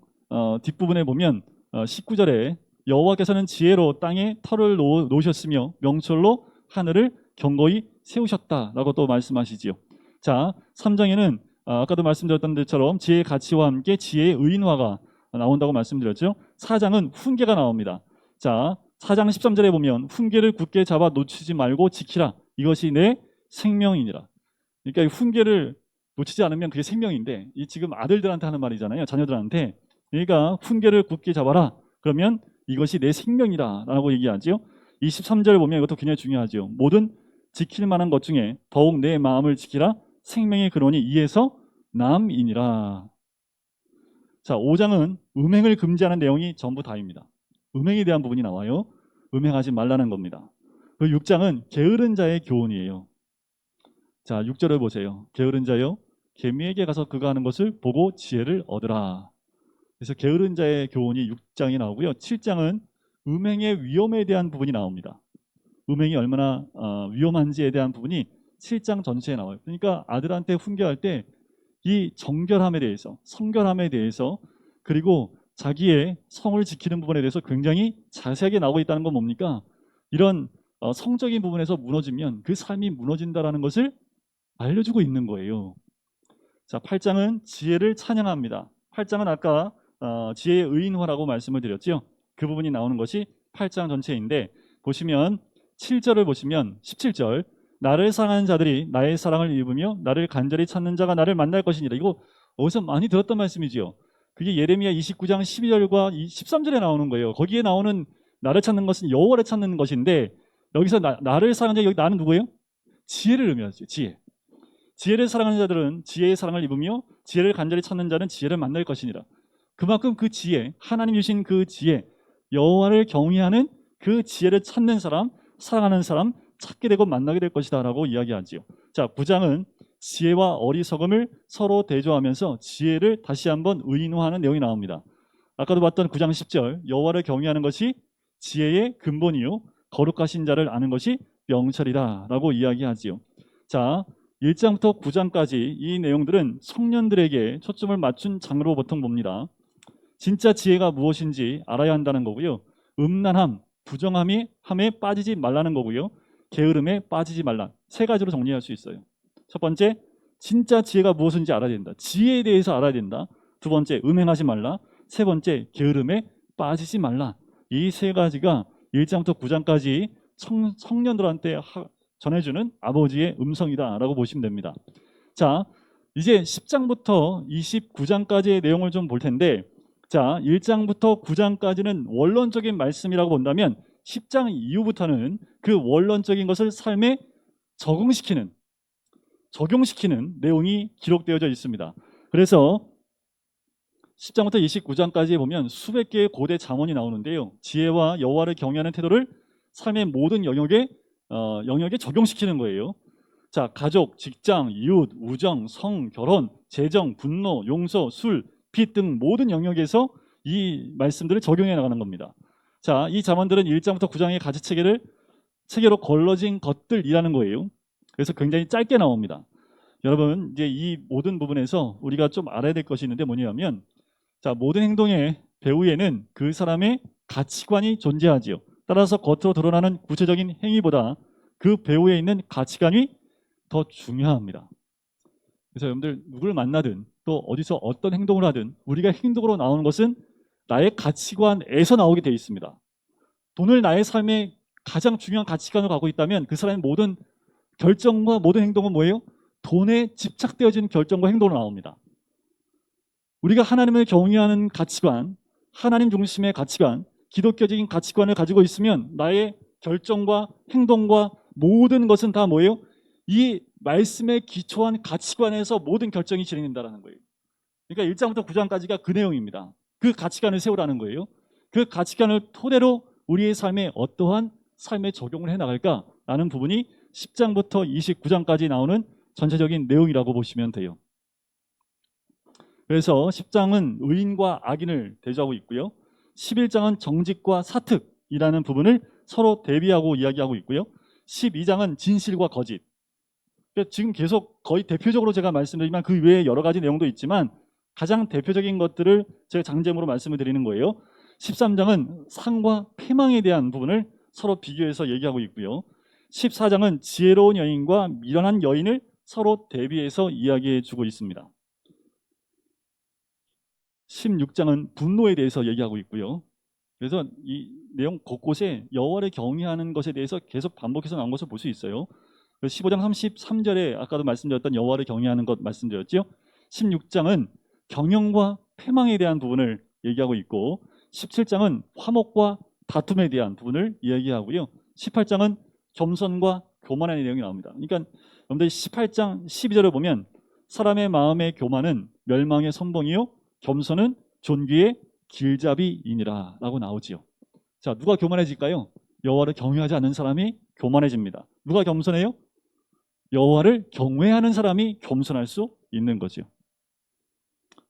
뒷부분에 보면 19절에 여호와께서는 지혜로 땅에 터를 놓으셨으며 명철로 하늘을 견고히 세우셨다라고 또 말씀하시지요. 자, 3장에는 아까도 말씀드렸던 것처럼 지혜의 가치와 함께 지혜의 의인화가 나온다고 말씀드렸죠. 4장은 훈계가 나옵니다. 자, 4장 13절에 보면 훈계를 굳게 잡아 놓치지 말고 지키라. 이것이 내 생명이니라. 그러니까 이 훈계를 놓치지 않으면 그게 생명인데, 이 지금 아들들한테 하는 말이잖아요. 자녀들한테. 그러니까 훈계를 굳게 잡아라. 그러면 이것이 내 생명이다 라고 얘기하죠. 23절을 보면 이것도 굉장히 중요하죠. 모든 지킬 만한 것 중에 더욱 내 마음을 지키라. 생명의 근원이 이에서 남이니라. 자, 5장은 음행을 금지하는 내용이 전부 다입니다. 음행에 대한 부분이 나와요. 음행하지 말라는 겁니다. 그 6장은 게으른 자의 교훈이에요. 자, 6절을 보세요. 게으른 자여 개미에게 가서 그가 하는 것을 보고 지혜를 얻으라. 그래서 게으른 자의 교훈이 6장이 나오고요. 7장은 음행의 위험에 대한 부분이 나옵니다. 음행이 얼마나 위험한지에 대한 부분이 7장 전체에 나와요. 그러니까 아들한테 훈계할 때 이 정결함에 대해서, 성결함에 대해서, 그리고 자기의 성을 지키는 부분에 대해서 굉장히 자세하게 나오고 있다는 건 뭡니까? 이런 성적인 부분에서 무너지면 그 삶이 무너진다라는 것을 알려주고 있는 거예요. 자, 8장은 지혜를 찬양합니다. 8장은 아까 지혜의 의인화라고 말씀을 드렸죠. 그 부분이 나오는 것이 8장 전체인데, 보시면 7절을 보시면 17절 나를 사랑하는 자들이 나의 사랑을 입으며 나를 간절히 찾는 자가 나를 만날 것이니라. 이거 어디서 많이 들었던 말씀이지요. 그게 예레미야 29장 12절과 13절에 나오는 거예요. 거기에 나오는 나를 찾는 것은 여호와를 찾는 것인데, 여기서 나를 사랑하는 자, 여기 나는 누구예요? 지혜를 의미하죠. 지혜. 지혜를 사랑하는 자들은 지혜의 사랑을 입으며 지혜를 간절히 찾는 자는 지혜를 만날 것이니라. 그만큼 그 지혜, 하나님 주신 그 지혜, 여호와를 경외하는 그 지혜를 찾는 사람, 사랑하는 사람, 찾게 되고 만나게 될 것이다 라고 이야기하지요. 자, 9장은 지혜와 어리석음을 서로 대조하면서 지혜를 다시 한번 의인화하는 내용이 나옵니다. 아까도 봤던 9장 10절 여호와를 경외하는 것이 지혜의 근본이요 거룩하신 자를 아는 것이 명철이다 라고 이야기하지요. 자, 1장부터 9장까지 이 내용들은 청년들에게 초점을 맞춘 장으로 보통 봅니다. 진짜 지혜가 무엇인지 알아야 한다는 거고요. 음란함, 부정함에 빠지지 말라는 거고요. 게으름에 빠지지 말라. 세 가지로 정리할 수 있어요. 첫 번째, 진짜 지혜가 무엇인지 알아야 된다. 지혜에 대해서 알아야 된다. 두 번째, 음행하지 말라. 세 번째, 게으름에 빠지지 말라. 이 세 가지가 1장부터 9장까지 청년들한테 전해주는 아버지의 음성이다라고 보시면 됩니다. 자, 이제 10장부터 29장까지의 내용을 좀 볼 텐데, 자, 1장부터 9장까지는 원론적인 말씀이라고 본다면 10장 이후부터는 그 원론적인 것을 삶에 적용시키는 내용이 기록되어져 있습니다. 그래서 10장부터 29장까지 보면 수백 개의 고대 잠언이 나오는데요. 지혜와 여호와를 경외하는 태도를 삶의 모든 영역에 적용시키는 거예요. 자, 가족, 직장, 이웃, 우정, 성, 결혼, 재정, 분노, 용서, 술, 빚 등 모든 영역에서 이 말씀들을 적용해 나가는 겁니다. 자, 이 잠언들은 1장부터 9장의 체계로 걸러진 것들이라는 거예요. 그래서 굉장히 짧게 나옵니다. 여러분, 이제 이 모든 부분에서 우리가 좀 알아야 될 것이 있는데 뭐냐면, 자, 모든 행동의 배후에는 그 사람의 가치관이 존재하지요. 따라서 겉으로 드러나는 구체적인 행위보다 그 배후에 있는 가치관이 더 중요합니다. 그래서 여러분들 누구를 만나든 또 어디서 어떤 행동을 하든 우리가 행동으로 나오는 것은 나의 가치관에서 나오게 되어 있습니다. 돈을 나의 삶의 가장 중요한 가치관으로 가고 있다면 그 사람의 모든 결정과 모든 행동은 뭐예요? 돈에 집착되어진 결정과 행동으로 나옵니다. 우리가 하나님을 경외하는 가치관, 하나님 중심의 가치관, 기독교적인 가치관을 가지고 있으면 나의 결정과 행동과 모든 것은 다 뭐예요? 이 말씀에 기초한 가치관에서 모든 결정이 진행된다는 거예요. 그러니까 1장부터 9장까지가 그 내용입니다. 그 가치관을 세우라는 거예요. 그 가치관을 토대로 우리의 삶에 어떠한 삶에 적용을 해나갈까라는 부분이 10장부터 29장까지 나오는 전체적인 내용이라고 보시면 돼요. 그래서 10장은 의인과 악인을 대조하고 있고요. 11장은 정직과 사특이라는 부분을 서로 대비하고 이야기하고 있고요. 12장은 진실과 거짓. 그러니까 지금 계속 거의 대표적으로 제가 말씀드리지만 그 외에 여러 가지 내용도 있지만 가장 대표적인 것들을 제가 장점으로 말씀을 드리는 거예요. 13장은 상과 패망에 대한 부분을 서로 비교해서 얘기하고 있고요. 14장은 지혜로운 여인과 미련한 여인을 서로 대비해서 이야기해 주고 있습니다. 16장은 분노에 대해서 얘기하고 있고요. 그래서 이 내용 곳곳에 여호와를 경외하는 것에 대해서 계속 반복해서 나온 것을 볼 수 있어요. 15장 33절에 아까도 말씀드렸던 여호와를 경외하는 것 말씀드렸죠. 16장은 경영과 패망에 대한 부분을 얘기하고 있고 17장은 화목과 다툼에 대한 부분을 이야기하고요. 18장은 겸손과 교만의 내용이 나옵니다. 그러니까 여러분들 18장 12절을 보면 사람의 마음의 교만은 멸망의 선봉이요 겸손은 존귀의 길잡이이니라 라고 나오지요. 자, 누가 교만해질까요? 여호와를 경외하지 않는 사람이 교만해집니다. 누가 겸손해요? 여호와를 경외하는 사람이 겸손할 수 있는 거죠.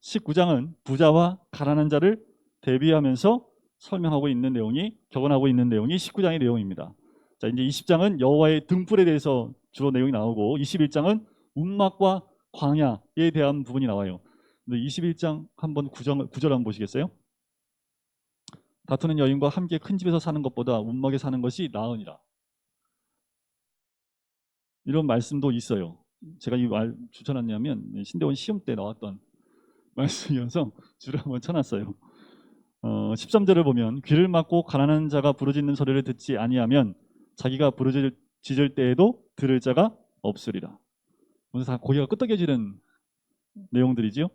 19장은 부자와 가난한 자를 대비하면서 설명하고 있는 내용이 격언하고 있는 내용이 19장의 내용입니다. 자, 이제 20장은 여호와의 등불에 대해서 주로 내용이 나오고 21장은 운막과 광야에 대한 부분이 나와요. 21장 한번 구절 한번 보시겠어요? 다투는 여인과 함께 큰 집에서 사는 것보다 운막에 사는 것이 나으니라. 이런 말씀도 있어요. 제가 이 말 추천했냐면 신대원 시험 때 나왔던 말씀이어서 줄을 한번 쳐놨어요. 13절을 보면 귀를 막고 가난한 자가 부르짖는 소리를 듣지 아니하면 자기가 부르짖을 때에도 들을 자가 없으리라. 오늘 다 고개가 끄덕여지는 내용들이지요.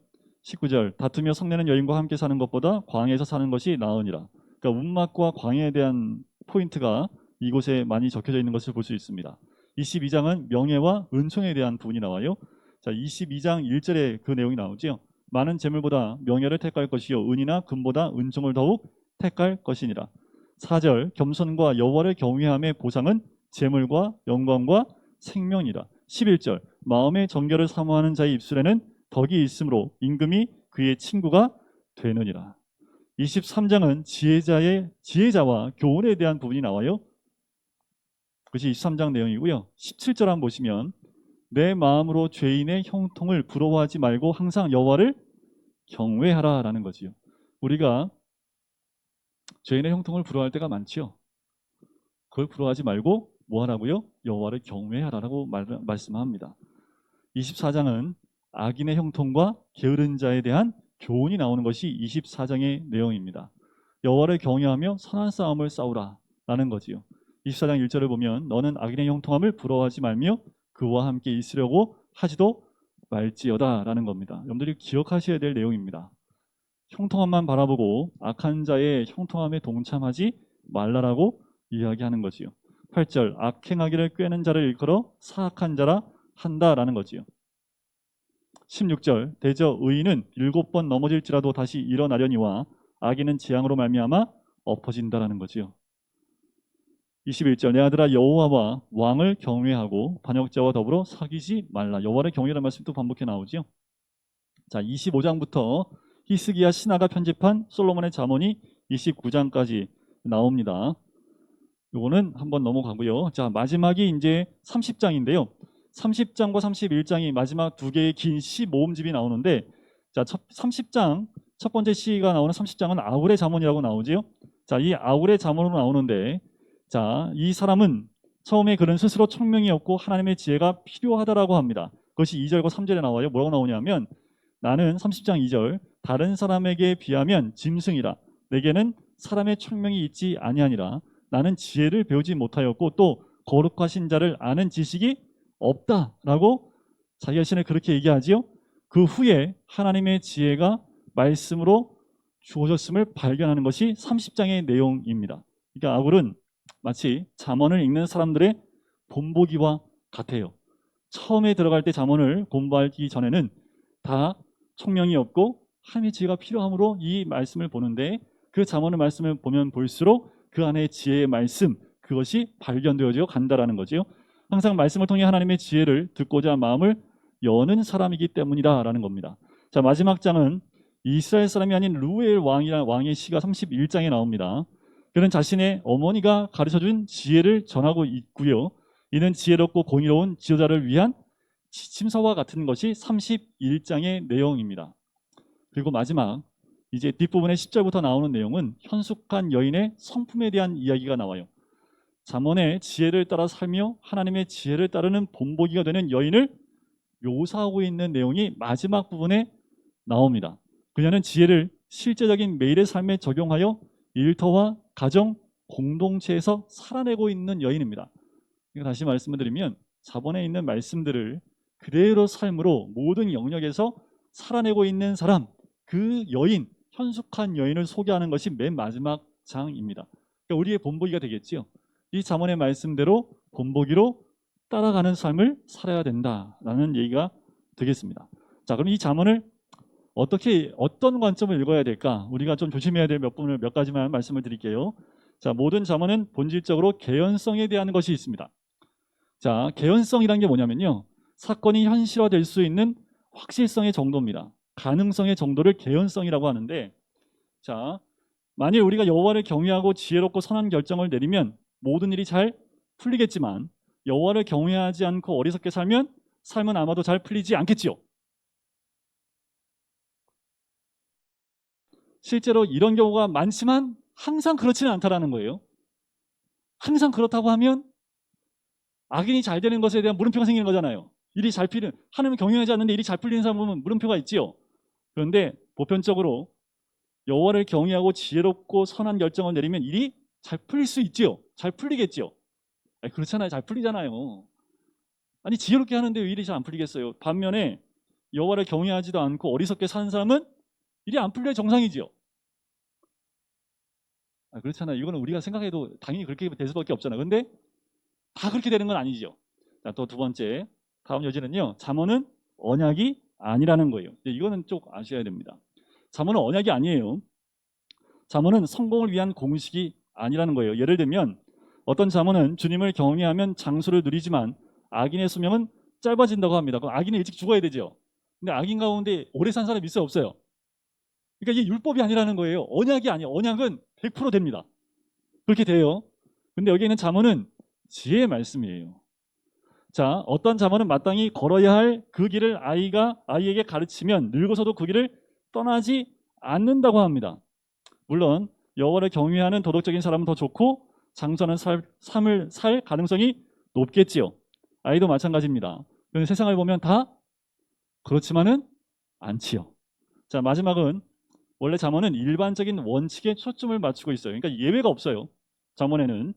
19절 다투며 성내는 여인과 함께 사는 것보다 광야에서 사는 것이 나으니라. 그러니까 운막과 광야에 대한 포인트가 이곳에 많이 적혀져 있는 것을 볼 수 있습니다. 22장은 명예와 은총에 대한 부분이 나와요. 자, 22장 1절에 그 내용이 나오죠. 많은 재물보다 명예를 택할 것이요 은이나 금보다 은총을 더욱 택할 것이니라. 4절 겸손과 여호와를 경외함의 보상은 재물과 영광과 생명이라. 11절 마음의 정결을 사모하는 자의 입술에는 덕이 있으므로 임금이 그의 친구가 되느니라. 23장은 지혜자와 교훈에 대한 부분이 나와요. 그것이 23장 내용이고요. 17절 한번 보시면 내 마음으로 죄인의 형통을 부러워하지 말고 항상 여호와를 경외하라라는 거지요. 우리가 죄인의 형통을 부러워할 때가 많지요. 그걸 부러워하지 말고 뭐 하라고요? 여호와를 경외하라라고 말씀합니다. 24장은 악인의 형통과 게으른 자에 대한 교훈이 나오는 것이 24장의 내용입니다. 여호와를 경외하며 선한 싸움을 싸우라라는 거지요. 24장 1절을 보면 너는 악인의 형통함을 부러워하지 말며 그와 함께 있으려고 하지도 말지어다라는 겁니다. 여러분들이 기억하셔야 될 내용입니다. 형통함만 바라보고 악한 자의 형통함에 동참하지 말라라고 이야기하는 거지요. 8절 악행하기를 꾀는 자를 일컬어 사악한 자라 한다라는 거지요. 16절 대저 의인은 7번 넘어질지라도 다시 일어나려니와 악인은 재앙으로 말미암아 엎어진다라는 거지요. 21절 내 아들아 여호와와 왕을 경외하고 반역자와 더불어 사귀지 말라. 여호와를 경외하는 말씀이 또 반복해 나오지요. 자, 25장부터 히스기야 신하가 편집한 솔로몬의 잠언이 29장까지 나옵니다. 요거는 한번 넘어가고요. 자, 마지막이 이제 30장인데요. 30장과 31장이 마지막 두 개의 긴 시 모음집이 나오는데, 자, 30장 첫 번째 시가 나오는 30장은 아울의 잠언이라고 나오지요. 자, 이 아울의 잠언으로 나오는데, 자, 이 사람은 처음에 그는 스스로 청명이 없고 하나님의 지혜가 필요하다라고 합니다. 그것이 2절과 3절에 나와요. 뭐라고 나오냐면 나는 30장 2절 다른 사람에게 비하면 짐승이라 내게는 사람의 청명이 있지 아니하니라 나는 지혜를 배우지 못하였고 또 거룩하신 자를 아는 지식이 없다라고 자기 자신을 그렇게 얘기하지요. 그 후에 하나님의 지혜가 말씀으로 주어졌음을 발견하는 것이 30장의 내용입니다. 그러니까 아굴은 마치 잠언을 읽는 사람들의 본보기와 같아요. 처음에 들어갈 때 잠언을 공부하기 전에는 다 총명이 없고 하나님의 지혜가 필요하므로 이 말씀을 보는데 그 잠언의 말씀을 보면 볼수록 그 안에 지혜의 말씀 그것이 발견되어져 간다라는 거죠. 항상 말씀을 통해 하나님의 지혜를 듣고자 마음을 여는 사람이기 때문이다라는 겁니다. 자, 마지막 장은 이스라엘 사람이 아닌 루엘 왕이라는 왕의 시가 31장에 나옵니다. 그는 자신의 어머니가 가르쳐준 지혜를 전하고 있고요. 이는 지혜롭고 공의로운 지도자를 위한 지침서와 같은 것이 31장의 내용입니다. 그리고 마지막 이제 뒷부분의 10절부터 나오는 내용은 현숙한 여인의 성품에 대한 이야기가 나와요. 잠언의 지혜를 따라 살며 하나님의 지혜를 따르는 본보기가 되는 여인을 묘사하고 있는 내용이 마지막 부분에 나옵니다. 그녀는 지혜를 실제적인 매일의 삶에 적용하여 일터와 가정, 공동체에서 살아내고 있는 여인입니다. 다시 말씀을 드리면 자본에 있는 말씀들을 그대로 삶으로 모든 영역에서 살아내고 있는 사람, 그 여인, 현숙한 여인을 소개하는 것이 맨 마지막 장입니다. 그러니까 우리의 본보기가 되겠지요. 이 잠언의 말씀대로 본보기로 따라가는 삶을 살아야 된다라는 얘기가 되겠습니다. 자, 그럼 이 잠언을 어떤 관점을 읽어야 될까? 우리가 좀 조심해야 될 몇 가지만 말씀을 드릴게요. 자, 모든 잠언은 본질적으로 개연성에 대한 것이 있습니다. 자, 개연성이란 게 뭐냐면요. 사건이 현실화될 수 있는 확실성의 정도입니다. 가능성의 정도를 개연성이라고 하는데, 자, 만일 우리가 여호와를 경외하고 지혜롭고 선한 결정을 내리면 모든 일이 잘 풀리겠지만 여호와를 경외하지 않고 어리석게 살면 삶은 아마도 잘 풀리지 않겠지요. 실제로 이런 경우가 많지만 항상 그렇지는 않다라는 거예요. 항상 그렇다고 하면 악인이 잘 되는 것에 대한 물음표가 생기는 거잖아요. 하나님을 경외하지 않는데 일이 잘 풀리는 사람은 물음표가 있지요. 그런데 보편적으로 여호와를 경외하고 지혜롭고 선한 결정을 내리면 일이 잘 풀릴 수 있지요. 잘 풀리겠지요. 아니, 그렇잖아요. 잘 풀리잖아요. 아니, 지혜롭게 하는데 왜 일이 잘 안 풀리겠어요? 반면에 여호와를 경외하지도 않고 어리석게 사는 사람은 일이 안 풀려야 정상이지요. 그렇잖아요. 이거는 우리가 생각해도 당연히 그렇게 될 수밖에 없잖아요. 근데 다 그렇게 되는 건 아니죠. 자, 또 두 번째, 다음 여지는요. 잠언은 언약이 아니라는 거예요. 이거는 좀 아셔야 됩니다. 잠언은 언약이 아니에요. 잠언은 성공을 위한 공식이 아니라는 거예요. 예를 들면 어떤 잠언은 주님을 경외하면 장수를 누리지만 악인의 수명은 짧아진다고 합니다. 그럼 악인은 일찍 죽어야 되죠. 근데 악인 가운데 오래 산 사람이 있어요, 없어요? 그러니까 이게 율법이 아니라는 거예요. 언약이 아니에요. 언약은 100% 됩니다. 그렇게 돼요. 근데 여기 있는 잠언은 지혜의 말씀이에요. 자, 어떤 잠언은 마땅히 걸어야 할 그 길을 아이에게 가르치면 늙어서도 그 길을 떠나지 않는다고 합니다. 물론 여호와를 경외하는 도덕적인 사람은 더 좋고 장수하는 삶을 살 가능성이 높겠지요. 아이도 마찬가지입니다. 그런데 세상을 보면 다 그렇지만은 않지요. 자, 마지막은 원래 잠언은 일반적인 원칙에 초점을 맞추고 있어요. 그러니까 예외가 없어요. 잠언에는.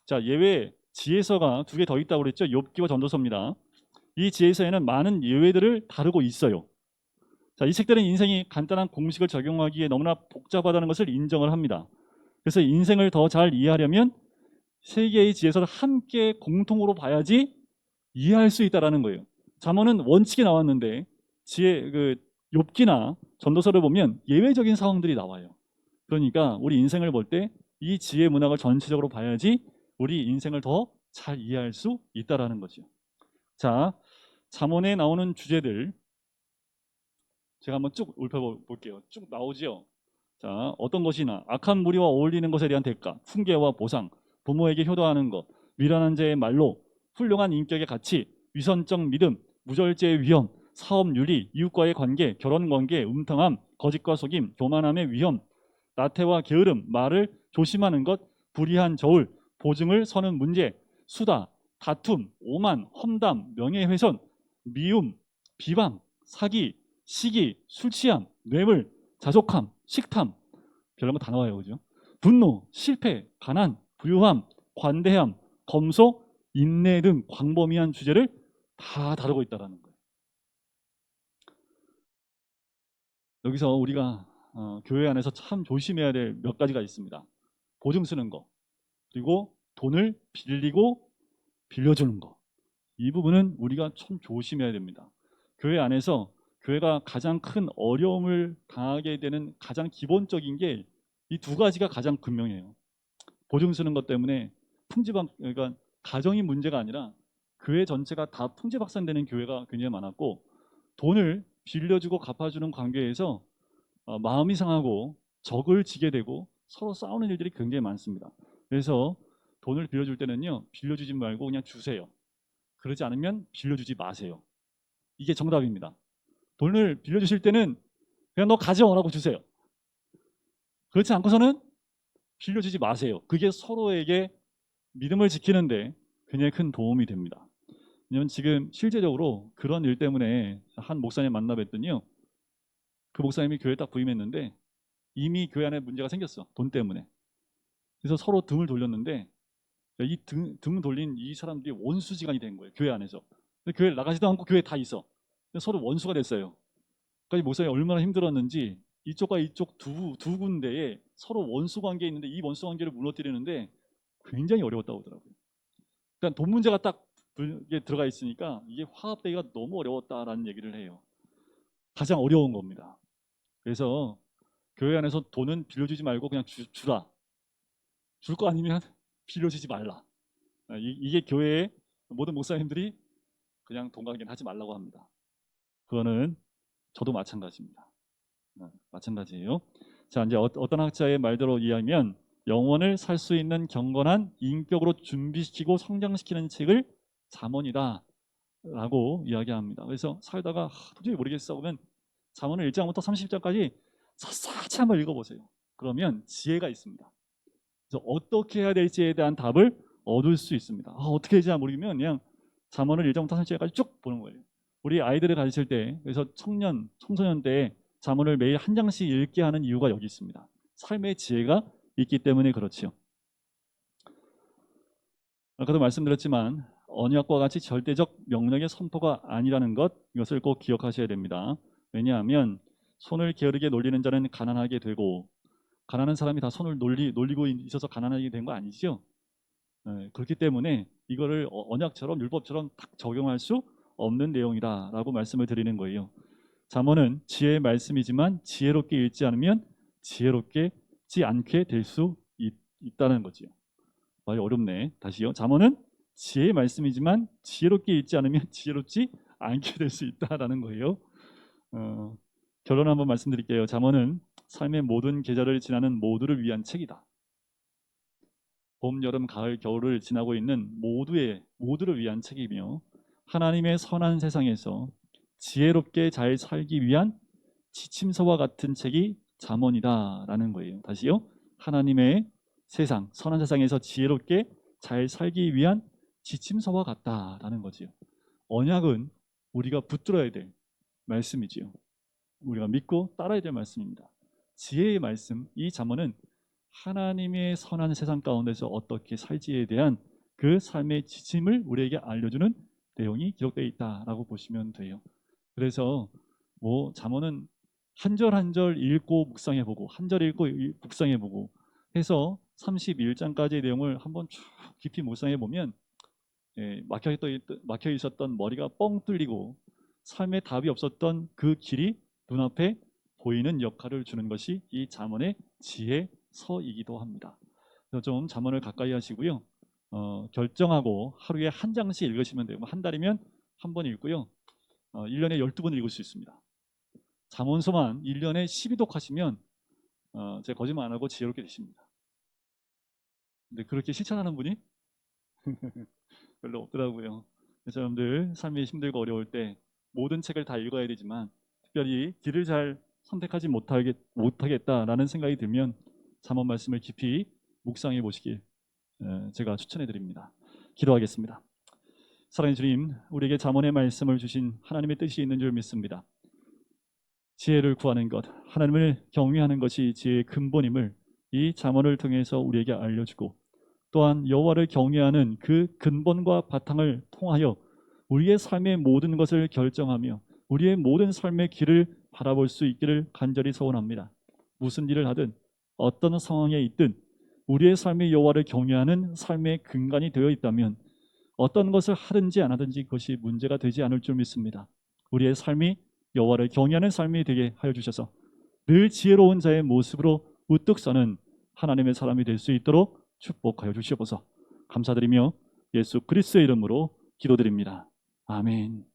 자, 예외 지혜서가 2개 더 있다고 그랬죠. 욥기와 전도서입니다. 이 지혜서에는 많은 예외들을 다루고 있어요. 자, 이 책들은 인생이 간단한 공식을 적용하기에 너무나 복잡하다는 것을 인정을 합니다. 그래서 인생을 더 잘 이해하려면 세 개의 지혜서를 함께 공통으로 봐야지 이해할 수 있다라는 거예요. 잠언은 원칙이 나왔는데 욥기나 전도서를 보면 예외적인 상황들이 나와요. 그러니까 우리 인생을 볼 때 이 지혜 문학을 전체적으로 봐야지 우리 인생을 더 잘 이해할 수 있다라는 거죠. 자, 잠언에 나오는 주제들 제가 한번 쭉 읊어볼게요. 쭉 나오지요. 자, 어떤 것이나 악한 무리와 어울리는 것에 대한 대가, 훈계와 보상, 부모에게 효도하는 것, 미련한 자의 말로, 훌륭한 인격의 가치, 위선적 믿음, 무절제의 위험, 사업 윤리, 이웃과의 관계, 결혼 관계, 음탕함, 거짓과 속임, 교만함의 위험, 나태와 게으름, 말을 조심하는 것, 불의한 저울, 보증을 서는 문제, 수다, 다툼, 오만, 험담, 명예훼손, 미움, 비방, 사기, 시기, 술취함, 뇌물, 자족함, 식탐, 별런 거 다 나와요, 그죠? 분노, 실패, 가난, 부유함, 관대함, 검소, 인내 등 광범위한 주제를 다 다루고 있다는 거예요. 여기서 우리가 교회 안에서 참 조심해야 될 몇 가지가 있습니다. 보증 쓰는 거, 그리고 돈을 빌리고 빌려주는 거. 이 부분은 우리가 참 조심해야 됩니다. 교회 안에서 교회가 가장 큰 어려움을 당하게 되는 가장 기본적인 게 이 두 가지가 가장 분명해요. 보증 쓰는 것 때문에 그러니까 가정이 문제가 아니라 교회 전체가 다 풍지박산되는 교회가 굉장히 많았고, 돈을 빌려주고 갚아주는 관계에서 마음이 상하고 적을 지게 되고 서로 싸우는 일들이 굉장히 많습니다. 그래서 돈을 빌려줄 때는요, 빌려주지 말고 그냥 주세요. 그러지 않으면 빌려주지 마세요. 이게 정답입니다. 돈을 빌려주실 때는 그냥 너 가져오라고 주세요. 그렇지 않고서는 빌려주지 마세요. 그게 서로에게 믿음을 지키는데 굉장히 큰 도움이 됩니다. 왜냐하면 지금 실제적으로 그런 일 때문에 한 목사님 만나 뵀더니요, 그 목사님이 교회에 딱 부임했는데 이미 교회 안에 문제가 생겼어. 돈 때문에. 그래서 서로 등을 돌렸는데 이 등 돌린 이 사람들이 원수지간이 된 거예요. 교회 안에서. 근데 교회 나가지도 않고 교회에 다 있어. 서로 원수가 됐어요. 그러니까 이 목사님이 얼마나 힘들었는지 이쪽과 이쪽 두 군데에 서로 원수 관계에 있는데 이 원수 관계를 무너뜨리는데 굉장히 어려웠다고 하더라고요. 그러니까 돈 문제가 딱 이게 들어가 있으니까 이게 화합되기가 너무 어려웠다라는 얘기를 해요. 가장 어려운 겁니다. 그래서 교회 안에서 돈은 빌려주지 말고 그냥 주라. 줄 거 아니면 빌려주지 말라. 이게 교회의 모든 목사님들이 그냥 돈 관계는 하지 말라고 합니다. 그거는 저도 마찬가지입니다. 마찬가지예요. 자, 이제 어떤 학자의 말대로 이해하면 영혼을 살 수 있는 경건한 인격으로 준비시키고 성장시키는 책을 잠언이다 라고 이야기합니다. 그래서 살다가 도저히 모르겠어 그러면 잠언을 1장부터 30장까지 샅샅이 한번 읽어보세요. 그러면 지혜가 있습니다. 그래서 어떻게 해야 될지에 대한 답을 얻을 수 있습니다. 어떻게 해야 모르겠면 그냥 잠언을 1장부터 30장까지 쭉 보는 거예요. 우리 아이들을 가르칠 때, 그래서 청소년 때 잠언을 매일 한 장씩 읽게 하는 이유가 여기 있습니다. 삶의 지혜가 있기 때문에 그렇지요. 아까도 말씀드렸지만 언약과 같이 절대적 명령의 선포가 아니라는 것, 이것을 꼭 기억하셔야 됩니다. 왜냐하면 손을 게으르게 놀리는 자는 가난하게 되고, 가난한 사람이 다 손을 놀리고 있어서 가난하게 된 거 아니죠? 그렇기 때문에 이거를 언약처럼 율법처럼 딱 적용할 수 없는 내용이다라고 말씀을 드리는 거예요. 잠언은 지혜의 말씀이지만 지혜롭게 읽지 않으면 지혜롭지 않게 될 수 있다는 거지요. 말이 어렵네. 다시요. 잠언은 지혜의 말씀이지만 지혜롭게 읽지 않으면 지혜롭지 않게 될 수 있다라는 거예요. 결론 한번 말씀드릴게요. 잠언은 삶의 모든 계절을 지나는 모두를 위한 책이다. 봄, 여름, 가을, 겨울을 지나고 있는 모두를 위한 책이며 하나님의 선한 세상에서 지혜롭게 잘 살기 위한 지침서와 같은 책이 잠언이다라는 거예요. 다시요. 하나님의 세상, 선한 세상에서 지혜롭게 잘 살기 위한 지침서와 같다라는 거지요. 언약은 우리가 붙들어야 될 말씀이지요. 우리가 믿고 따라야 될 말씀입니다. 지혜의 말씀, 이 잠언은 하나님의 선한 세상 가운데서 어떻게 살지에 대한 그 삶의 지침을 우리에게 알려주는 내용이 기록되어 있다라고 보시면 돼요. 그래서 뭐 잠언은 한 절 한 절 읽고 묵상해보고 한 절 읽고 묵상해보고 해서 31장까지의 내용을 한번 쭉 깊이 묵상해보면 막혀 있었던 머리가 뻥 뚫리고 삶의 답이 없었던 그 길이 눈앞에 보이는 역할을 주는 것이 이 잠언의 지혜서이기도 합니다. 그래서 좀 잠언을 가까이 하시고요. 결정하고 하루에 한 장씩 읽으시면 되고 한 달이면 한 번 읽고요. 1년에 12번 읽을 수 있습니다. 잠언서만 1년에 12독 하시면 제가 거짓말 안 하고 지혜롭게 되십니다. 근데 그렇게 실천하는 분이 별로 없더라고요. 그래서 여러분들 삶이 힘들고 어려울 때 모든 책을 다 읽어야 되지만 특별히 길을 잘 선택하지 못하겠다라는 생각이 들면 잠언 말씀을 깊이 묵상해 보시길 제가 추천해 드립니다. 기도하겠습니다. 사랑하는 주님, 우리에게 잠언의 말씀을 주신 하나님의 뜻이 있는 줄 믿습니다. 지혜를 구하는 것, 하나님을 경외하는 것이 지혜의 근본임을 이 잠언을 통해서 우리에게 알려주고 또한 여호와를 경외하는 그 근본과 바탕을 통하여 우리의 삶의 모든 것을 결정하며 우리의 모든 삶의 길을 바라볼 수 있기를 간절히 소원합니다. 무슨 일을 하든 어떤 상황에 있든 우리의 삶의 여호와를 경외하는 삶의 근간이 되어 있다면 어떤 것을 하든지 안 하든지 그것이 문제가 되지 않을 줄 믿습니다. 우리의 삶이 여호와를 경외하는 삶이 되게 하여 주셔서 늘 지혜로운 자의 모습으로 우뚝 서는 하나님의 사람이 될 수 있도록 축복하여 주시옵소서. 감사드리며 예수 그리스도의 이름으로 기도드립니다. 아멘.